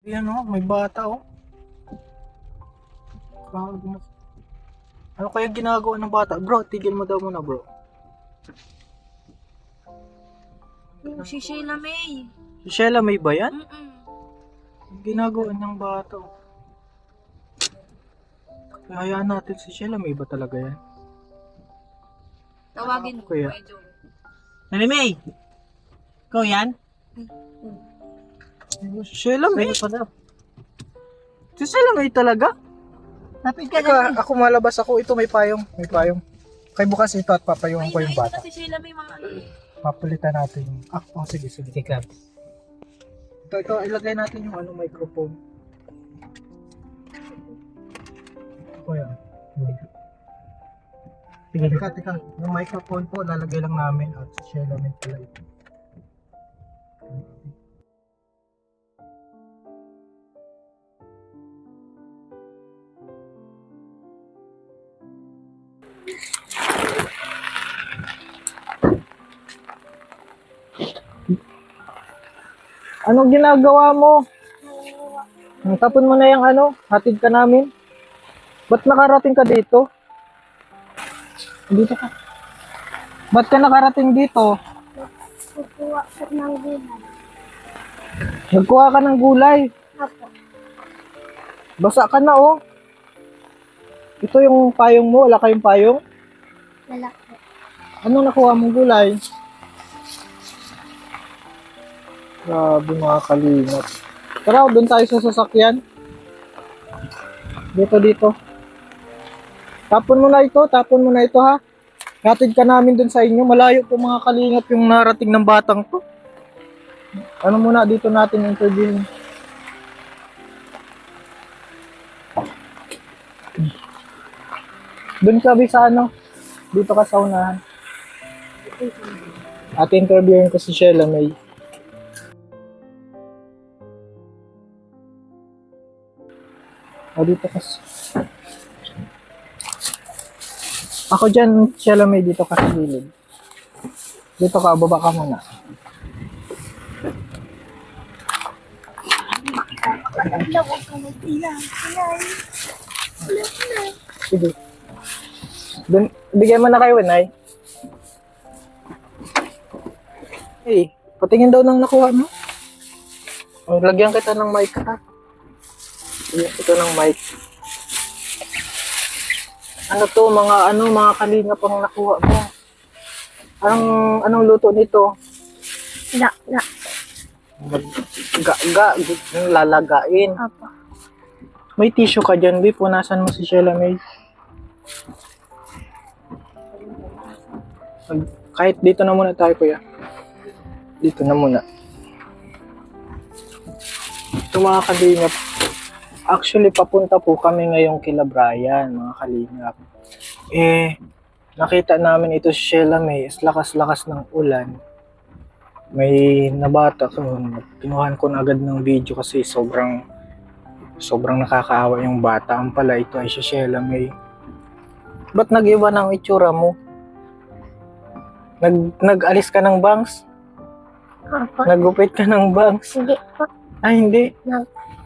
Yan oh, may bata oh. Ano kaya ginagawa ng bata? Bro, tigil mo daw muna bro. Si Sheila May. Si Sheila may ba yan? Mm-mm. Ang ginagawa ng bata oh. Kaya hayaan natin si Sheila may ba talaga yan? Tawagin mo, Kuya. Kuya Joe. Nani May! Ikaw yan? Si Sheila may? Sa'yo pa daw. Si Sheila may talaga? Lapit ka Teka, na. ako malabas ako. Ito may payong. May payong. Kay bukas ito at papayong ko yung Ito bata. na si Sheila May mga ano. Papalitan natin yung... sige. Sige, Crab. Ito, ilagay natin yung microphone. Ito yan. Sige. Teka. Yung microphone po, lalagay lang namin at si Sheila may pala ito. Anong ginagawa mo? Tapon mo na yung hatid ka namin. Ba't nakarating ka dito? Dito ka. Ba't ka nakarating dito? Kukuha ko ng gulay. Nagkuha ka ng gulay. Apo. Basa ka na oh. Ito yung payong mo. Wala kayong payong? Lalaki. Anong nakuha mong gulay? Grabe mga kalingap. Tara, doon tayo sa sasakyan. Dito. Tapon mo na ito ha. Hatid ka namin doon sa inyo. Malayo po mga kalingap yung narating ng batang to. Ano muna dito natin interviewin. Doon ka sa dito ka sa unahan. At interviewin ko si Sheila May. Dito ka. Ako dyan, Sheila May, dito ka sa gilid. Dito ka, baba ka muna. Sige. Dun, bigyan mo na kayo, Nay. Hey, patingin daw ng nakuha mo. Lagyan kita ng mic ha. Lagyan kita ng mic. Ano to, mga kalinga pang nakuha mo. Anong luto nito? Ga. Lalagain. Apo. May tissue ka dyan, Bi. Punasan mo si Sheila May. Kahit dito na muna tayo, kuya. Dito na muna. Ito mga kalingap. Actually, papunta po kami ngayong kila Brian, mga kalingap. Nakita namin ito si Sheila May. Lakas-lakas ng ulan. May nabata ko. Kinuhan ko na agad ng video kasi sobrang nakakaawa yung bata. Ang pala ito ay si Sheila May. Ba't nag-iba ng itsura mo? Nag-alis ka ng bangs? Apo. Nagupit ka ng bangs? Hindi po. Ay, hindi.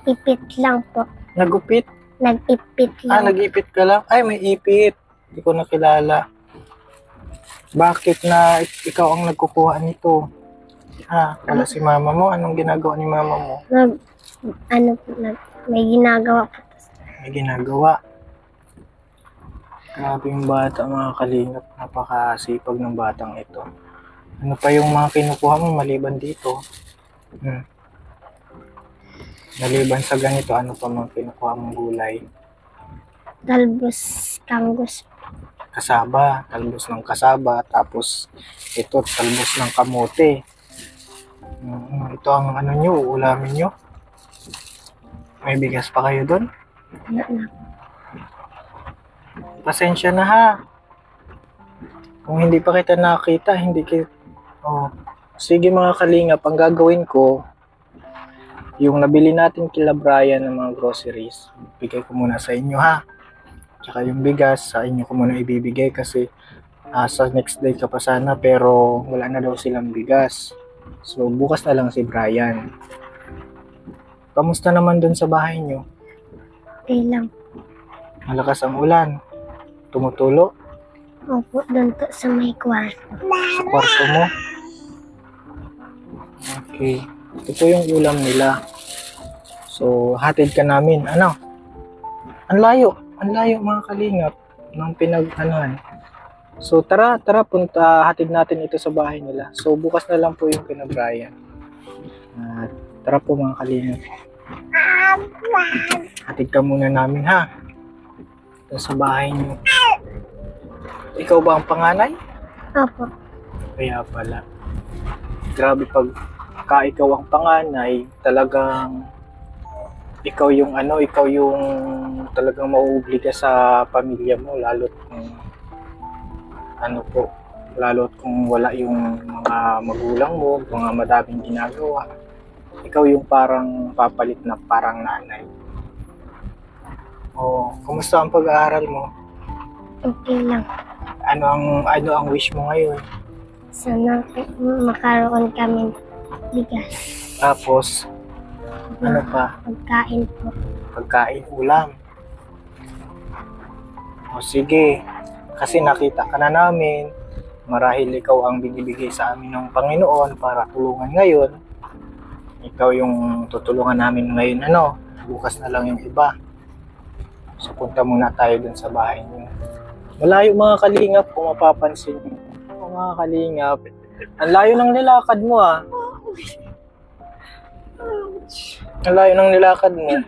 Ipit lang po. Nagupit? Nag-ipit lang. Nag-ipit ka lang? Ay, may ipit. Hindi ko nakilala. Bakit na ikaw ang nagkukuha nito? Wala si mama mo. Anong ginagawa ni mama mo? May ginagawa po. May ginagawa. Grabe yung bata, mga kalingap. Napakasipag ng batang ito. Ano pa yung mga kinukuha mo maliban dito? Maliban sa ganito, ano pa mga kinukuha mong gulay? Talbos, kanggos. Kasaba, talbos ng kasaba, tapos ito, talbos ng kamote. Ito ang nyo, uulamin nyo. May bigas pa kayo doon? Wala na. Pasensya na ha. Kung hindi pa kita nakita, sige mga kalingap, ang gagawin ko, yung nabili natin kila Brian ng mga groceries, bigay ko muna sa inyo ha. Tsaka yung bigas, sa inyo ko muna ibibigay kasi sa next day ka pa sana, pero wala na daw silang bigas. So bukas na lang si Brian. Kamusta naman dun sa bahay nyo? Okay lang. Malakas ang ulan. Tumutulo Opo, doon po sa may kwarto. sa kwarto mo. Okay. Ito po yung ulam nila. So, hatid ka namin. Ano? Ang layo mga kalingap ng pinag-anuhan. So, tara, hatid natin ito sa bahay nila. So, bukas na lang po yung kina Brian. Tara po mga kalingap. Hatid ka muna namin ha. Ito sa bahay niyo. Ikaw ba ang panganay? Opo. Kaya pala. Grabe pagka ikaw ang panganay, talagang ikaw yung talagang mauobliga sa pamilya mo, lalo't kung wala yung mga magulang mo, mga madaming ginagawa. Ikaw yung parang papalit na parang nanay. Oh, kumusta ang pag-aaral mo? Okay lang. Ano ang wish mo ngayon? Sana makaroon kami bigas. Tapos, ano pa? Pagkain po. Pagkain, ulam. O sige, kasi nakita ka na namin, marahil ikaw ang binibigay sa amin ng Panginoon para tulungan ngayon. Ikaw yung tutulungan namin ngayon, bukas na lang yung iba. So punta muna tayo dun sa bahay niyo. Malayo mga kalingap, kung mapapansin niyo. Mga kalingap, ang layo ng nilakad mo ah. Ang layo ng nilakad mo.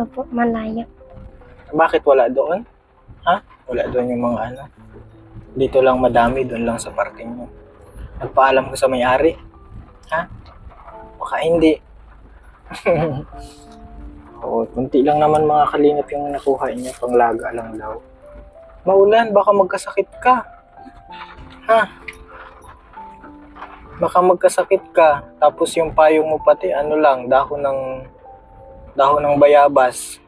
Opo, malayo. Bakit wala doon? Ha? Wala doon yung mga Dito lang madami, doon lang sa parking mo. Nagpaalam ko sa may-ari. Ha? Baka hindi. Oo, kunti lang naman mga kalingap yung nakuha niya, panglaga lang daw. Maulan, baka magkasakit ka. Ha? Baka magkasakit ka. Tapos yung payong mo pati, dahon ng bayabas.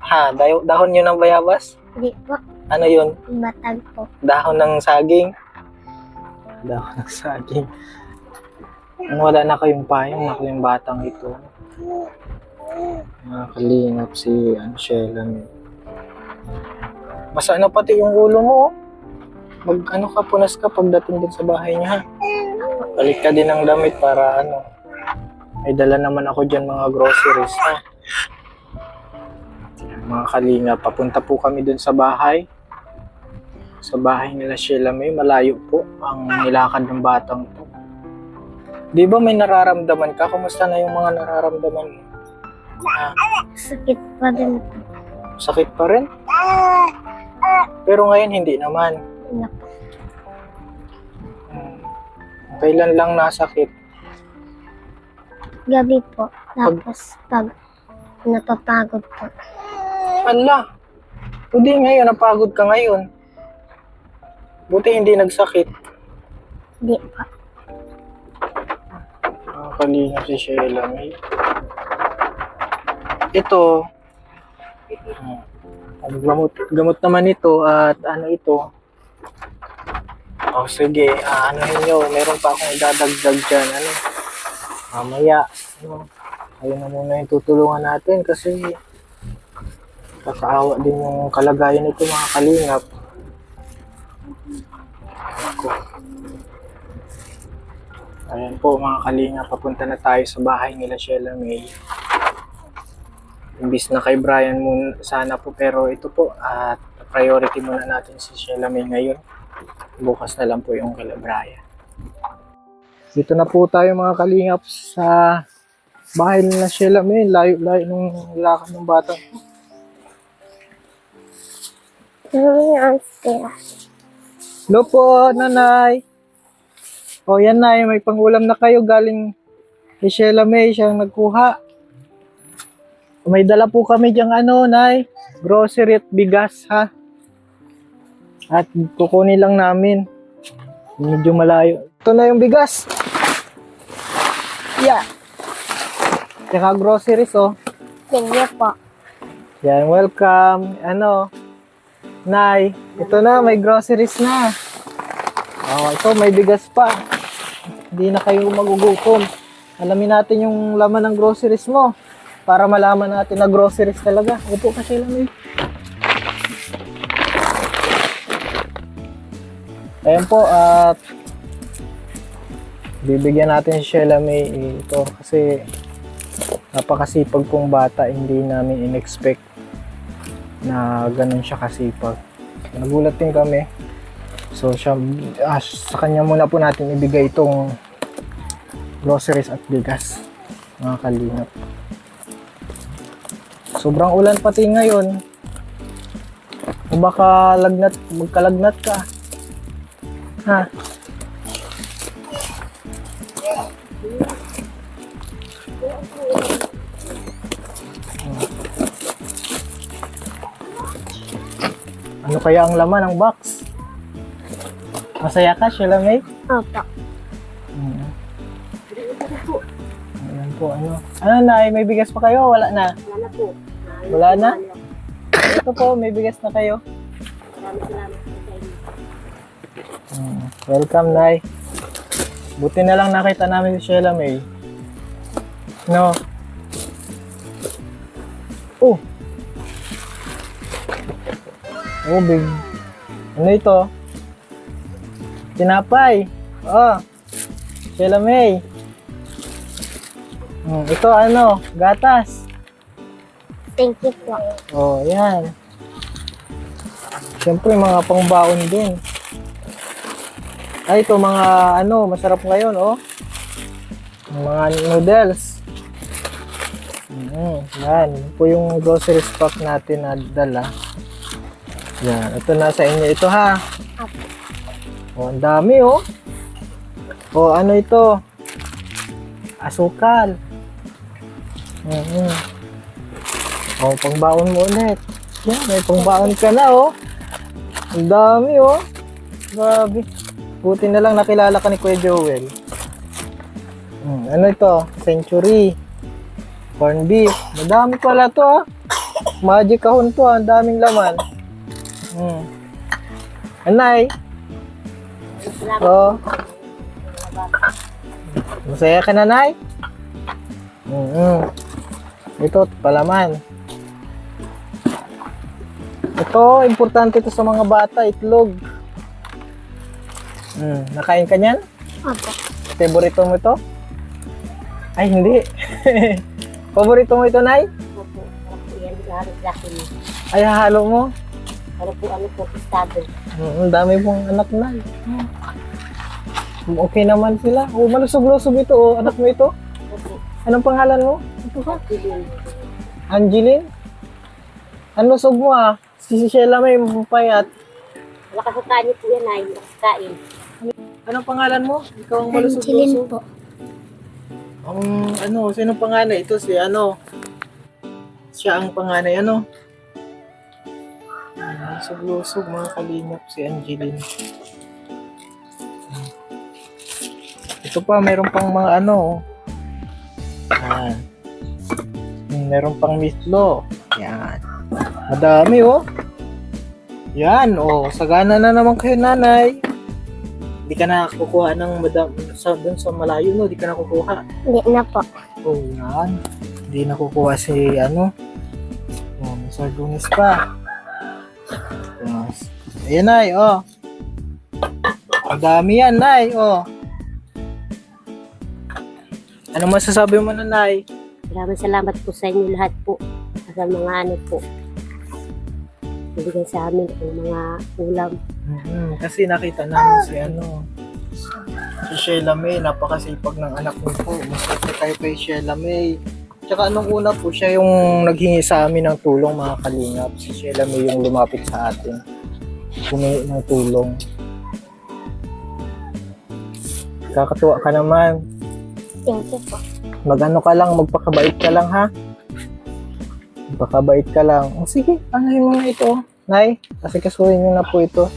Ha? Dahon yun ng bayabas? Hindi po. Ano yun? Batag po. Dahon ng saging? Dahon ng saging. Wala na kayong payong, na kayong batang ito. Nakakalingap si Sheila. Basa na pati yung ulo mo. Punas ka pagdating din sa bahay niya, ha? Balik ka din ng damit para may dala naman ako dyan mga groceries, ha? Mga kalingap, papunta po kami dun sa bahay. Sa bahay nila Sheila May, malayo po ang nilakad ng batang to. Di ba may nararamdaman ka? Kumusta na yung mga nararamdaman mo? Sakit pa din po. Sakit pa rin? Pero ngayon hindi naman. Wala po. Kailan lang nasakit? Gabi po. Tapos pag napapagod po. Ala, hindi ngayon, napagod ka ngayon. Buti hindi nagsakit. Hindi po. Kalingap si Sheila May. Ito, gamot naman ito at ito. O sige, meron pa akong idadagdag dyan. Mamaya, ayun na muna yung tutulungan natin kasi kakaawa din yung kalagayan nito mga kalingap. Ako. Ayan po mga kalingap, papunta na tayo sa bahay nila Sheila May. Imbis na kay Brian muna sana po, pero ito po at priority muna natin si Sheila May ngayon. Bukas na lang po yung kay Brian. Dito na po tayo mga kalingap sa bahay nila Sheila May. Layo nung lakad ng batang. Hello po, nanay. O yan na, may pangulam na kayo galing kay Sheila May, siyang nagkuha. May dala po kami diyang nay, grocery at bigas ha. At kukunin lang namin. Medyo malayo. Ito na yung bigas. Yeah. Tsaka groceries Thank you po. Yan, welcome. Nay, ito na, may groceries na. Ito, may bigas pa. Hindi na kayo magugutom. Alamin natin yung laman ng groceries mo. Para malaman natin na groceries talaga. Upo ka sila, May. Ayan po, at bibigyan natin si Sheila May ito kasi napakasipag pong bata. Hindi namin in-expect na ganun siya kasipag. Nagulat din kami. So, sa kanya muna po natin ibigay itong groceries at bigas, mga kalingap. Sobrang ulan pati ngayon. O baka magkalagnat ka. Ha? Ano kaya ang laman ng box? Masaya ka, Sheila May? Opo. Ayan po, ano? Ano, Nay? May bigas pa kayo? Wala na? Wala po. Wala na? Ito po, may bigas na kayo. Maraming salamat po sa inyo. Welcome, Nay. Buti na lang nakita namin si Sheila May. No? Oh! Oh, big. Ano ito? Tinapay. Oh. Sheila May. Ito ano? Gatas. Thank you po. Oh, yan. Siyempre, mga pangbaon din. Ay, ito mga ano, masarap ngayon, oh. Mga noodles. Yan. Yan po yung grocery stock natin na dala. Yan. Ito na sa inyo. Ito ha. Oh, ang dami, oh. Oh, ano ito? Asukal. Oh, pangbaon mo ulit. Yan, may pangbaon ka na, oh. Ang dami, oh. Grabe. Buti na lang nakilala ka ni Kuya Joel. Ano ito? Century. Corn beef. Madami pala to, ah. Magic kahon to, ah. Ang daming laman. Anay. Oh. Masaya ka na, Nay? Ito, palaman. Ito, importante ito sa mga bata, itlog. Nakain ka niyan? Opo. Favorito mo ito? Ay, hindi. Paborito mo ito, Nay? Opo. Sarap po yan. Halos laki mo. Ay, hahalo mo? Pero po ano po, pistado. Ang dami pong anak, Nay. Okay naman sila. Oh, malusog-lusog ito, oh. Anak mo ito? Opo. Anong pangalan mo? Ito ka? Bilin. Angeline? Ang lusog mo, ah. Si Sheila May mapayat. Nakasukaan niyo po yan ay. Nakasukain. Anong pangalan mo? Ikaw ang Angeline malusog-lusog. po. Ano, sino panganay? Ito si ano? Siya ang panganay, ano? Lusog-lusog, mga kalingap, si Angeline. Ito pa, meron pang mga ano. Meron pang mislo. Yan. Madami, oh. Yan, oh. Sagana na naman kayo, Nanay. Hindi ka na kukuha ng dun sa malayo, no? Hindi ka na kukuha. Hindi na po. Oh, yan. Hindi na kukuha si, ano. Oh, may sardunes pa. Yes. Ayan, Nay, oh. Ang dami yan, Nay, oh. Ano masasabi mo na, Nay? Maraming salamat po sa inyo lahat po. Sa mga ano po. Bibigay sa amin ang mga ulam. Kasi nakita namin si ano, si Sheila May, napakasipag ng anak mo po. Mas kayo kay Sheila May. Tsaka nung una po, siya yung naghingi sa amin ng tulong, mga kalingap. Si Sheila May yung lumapit sa atin. Humingi ng tulong. Kakatuwa ka naman. Thank you po. Mag-ano ka lang, magpakabait ka lang, ha? Magpakabait ka lang. O sige, anahin mo na ito. Nay, kasi kasuhin nyo na po ito.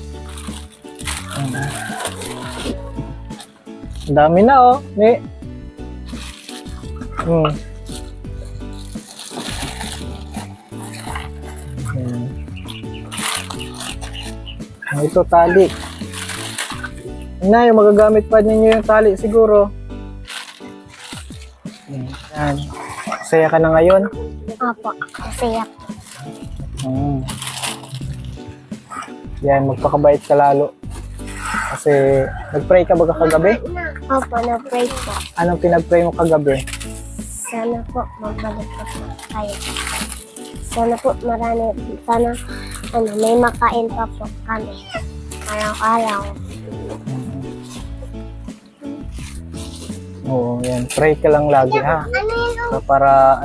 Ang dami na, oh. May. Ito, tali. Nay, magagamit pa ninyo yung tali siguro. Saya ka na ngayon? Opo, masaya po. Hmm. Yan, magpakabait ka lalo. Kasi, nag-pray ka ba kagabi? Opo, na-pray po. Anong pinag-pray mo kagabi? Sana po, magbalik po po kayo. Sana po, sana, may makain pa po kami. Araw-araw. Oo, yan. Pray ka lang lagi, ha? So, para,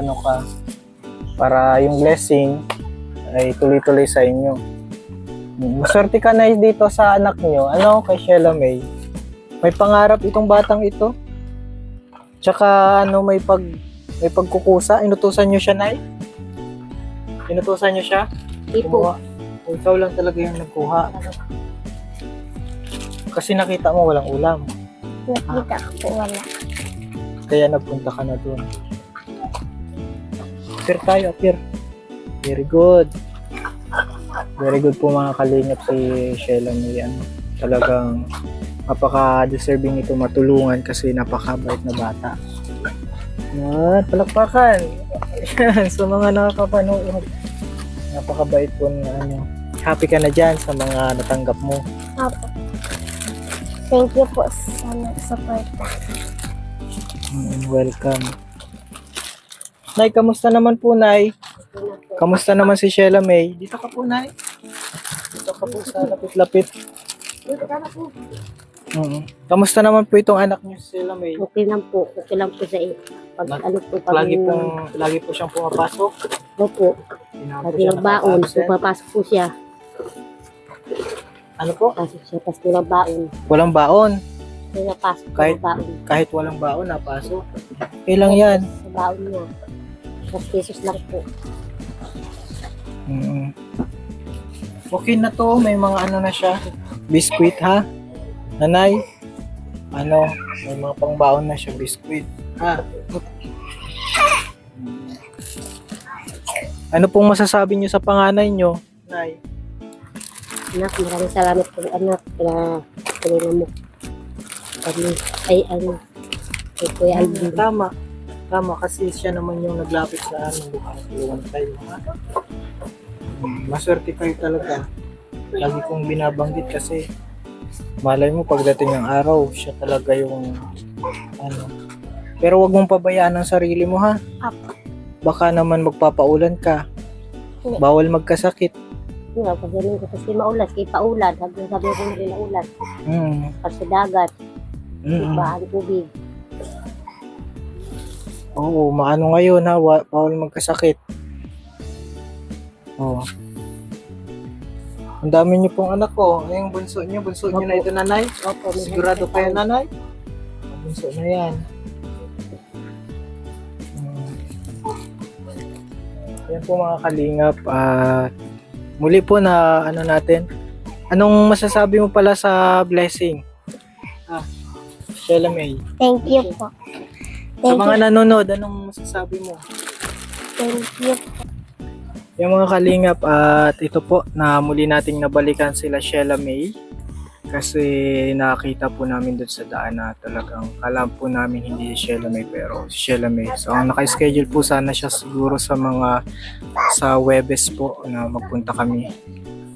para yung blessing ay tuloy-tuloy sa inyo. Maswerte ka na dito sa anak nyo. Ano, kay Sheila May? May pangarap itong batang ito. Tsaka, may pagkukusa. Inutusan nyo siya, Nay? Inutusan nyo siya? Hindi po. Kumuha. O, ikaw lang talaga yung nagkuha. Kasi nakita mo walang ulam. Nakita ko po wala. Kaya nagpunta ka na doon. Appear tayo, appear. Very good. Very good po mga kalingap si Sheila May. Talagang napaka-deserving ito matulungan kasi napakabait na bata. Yan, palakpakan. Yan, sa mga nakakapanood. Napakabait po na Happy ka na dyan sa mga natanggap mo. Opo. Thank you po sa nag-suporta. Welcome. Nay, kamusta naman po, Nay? Kamusta naman si Sheila May? Dito ka po, Nay. Dito ka po sa lapit-lapit. Kamusta naman po itong anak niyo si Sheila May? Okay lang po. Okay lang po sa iyo. Pag pag Lagi po siyang pumapasok. Opo. Hindi naman po Pag siya nagbaon, nakaka-absent. pumapasok po siya. Ano po? Pasok siya, tapos nagbaon. Walang baon. Pinapasok po Kahit- yung baon. Kahit walang baon, napasok. Ilang yan? Sa baon niya. 2 pesos lang po. Okay na to. May mga na siya. Biskuit, ha? Nanay? May mga pangbaon na siya. Biskuit. Ha? Ano pong masasabi niyo sa panganay niyo, Nay? Anak, maraming salamat po anak na tulungan mo. Kay Kuya Alvin. Tama. Tama kasi siya naman yung naglapit sa amin. Tulungan tayo. Ha? Maswerte kayo talaga. Lagi kong binabanggit kasi malay mo pagdating ng araw, siya talaga yung Pero wag mong pabayaan ang sarili mo, ha? Opo. Baka naman magpapaulan ka. Bawal magkasakit. Nga, pag ganun ko kasi maulan, kay paulan, hanggang sabi ko na rin na ulan. Mm. Pag sa dagat, Mm. bahan tubig. Oo, maano ngayon, ha? Bawal magkasakit. Oo. Ang dami niyo pong anak ko. Ay, yung bunso niyo na ito, nanay. Opo, may Sigurado kayo, nanay? Bunso na yan. Yan po mga kalingap. Muli po na natin. Anong masasabi mo pala sa blessing? Sheila May. Thank you po. Sa Thank mga you. nanonood, anong masasabi mo? Thank you. Yung mga kalingap at ito po na muli nating nabalikan sila Sheila May kasi nakita po namin doon sa daan na talagang alam po namin hindi si Sheila May pero si Sheila May. So ang naka-schedule po sana siya siguro sa Webes po na magpunta kami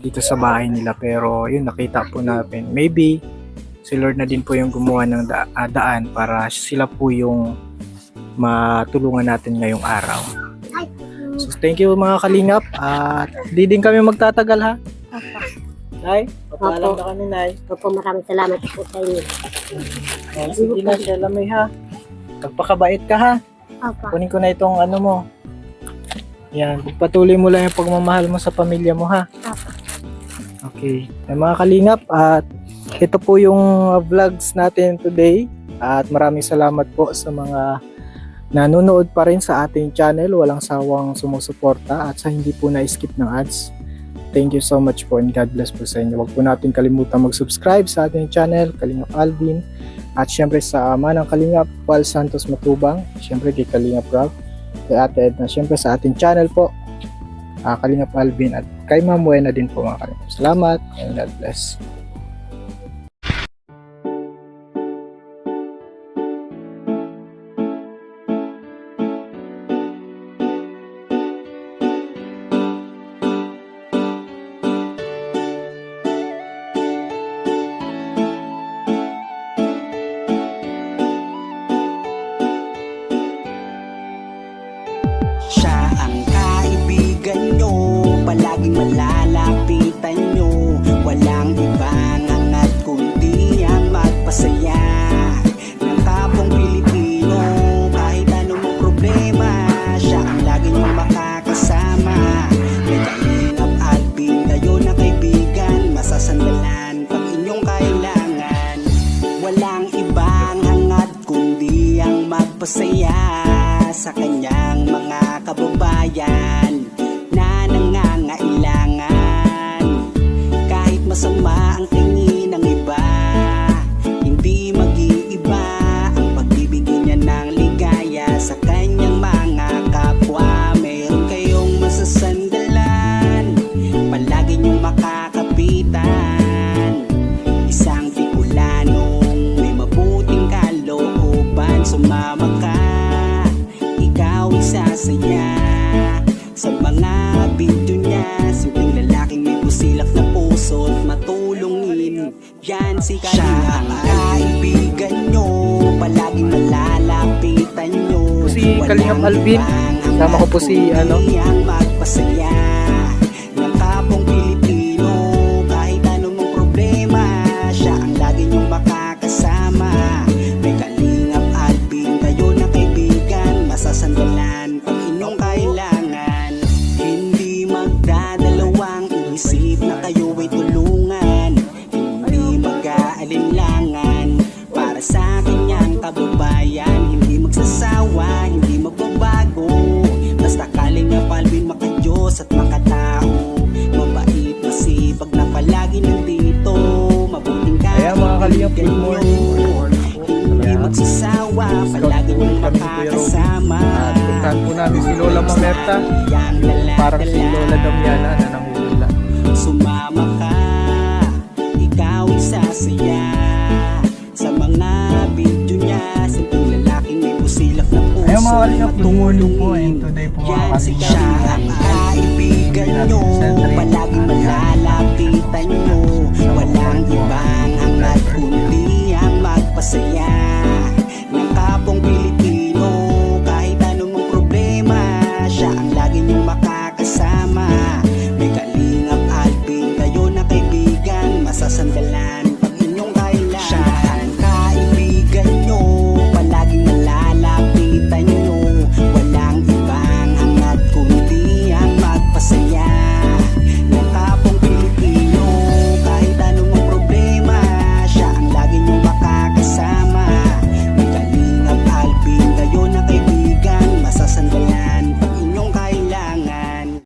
dito sa bahay nila pero yun nakita po namin. Maybe si Lord na din po yung gumawa ng daan para sila po yung matulungan natin ngayong araw. So, thank you mga kalingap at di din kami magtatagal, ha? Opo. Nay, papaalam Opo. na kami, Nay. Opo, maraming salamat po sa inyo. Sige na, Sheila May, ha? Magpakabait ka, ha? Opo. Kunin ko na itong mo. Yan, patuloy mo lang yung pagmamahal mo sa pamilya mo, ha? Opo. Okay. Ay, mga kalingap at ito po yung vlogs natin today at maraming salamat po sa mga nanonood pa rin sa ating channel, walang sawang sumusuporta at sa hindi po na-skip ng ads. Thank you so much po and God bless po sa inyo. Huwag po natin kalimutan mag-subscribe sa ating channel, Kalingap Alvin, at syempre sa ama ng Kalingap, Paul Santos Matubang, syempre kay Kalingap Rob, kay Ate Edna, syempre sa ating channel po, Kalingap Alvin, at kay Ma'am Buena din po mga kalingap. Salamat and God bless. Siya ang kaibigan nyo, palaging malalapitan nyo. Walang ibang hangat kundi ang magpasaya ng kapong Pilipino. Kahit anong problema, siya ang lagi nyong makakasama. May Kalingap Alvin, kayo na kaibigan, masasandalan pag inyong kailangan. Walang ibang hangat kundi ang magpasaya sa kanyang mga kababayan na nangangailangan. Kahit masama ang tingin ng iba, hindi mag-iiba ang pagbibigay niya ng ligaya sa kanyang mga kapwa. Meron kayong masasandalan, palagi niyong makakapitan. Isang Bicolanong may mabuting kalooban. Sumama ka, ikaw isasaya sa mga video niya. Simpleng lalaking may busilak na puso't matulungin. Yan si Kalingap. Siya ang kaibigan nyo, palaging malalapitan nyo. Si Kalingap Alvin, kasama ko po si ang magpasaya ng kapong Pilipino. Kahit anong problema, siya ang lagi nyong makakasama. May Kalingap Alvin, kayo na kaibigan, masasandalan pag inyong kailangan. Hindi magdadalawang isip na kayo ay tulungan. Hindi mag-aalinlangan para sa kanyang kababayan. Hindi magsasawa, hindi magbabago. Basta Kalingap Alvin, makadiyos at makatao. Mabait, masipag na palagi nandito. Mabuting Kaya mga Kalingap, good kaibigan morning. nyo. Hindi magsasawa, palagi niyong makakasama. At puntahan po namin si Lola Mamerta. Parang si Lola Damiana na nanguhula. Sumama ka, ikaw isasaya sa mga video niya. Simpleng lalaking may busilak na puso. Ayun mga Kalingap, good morning po. And today po mga Yan si Kalingap, Kalingap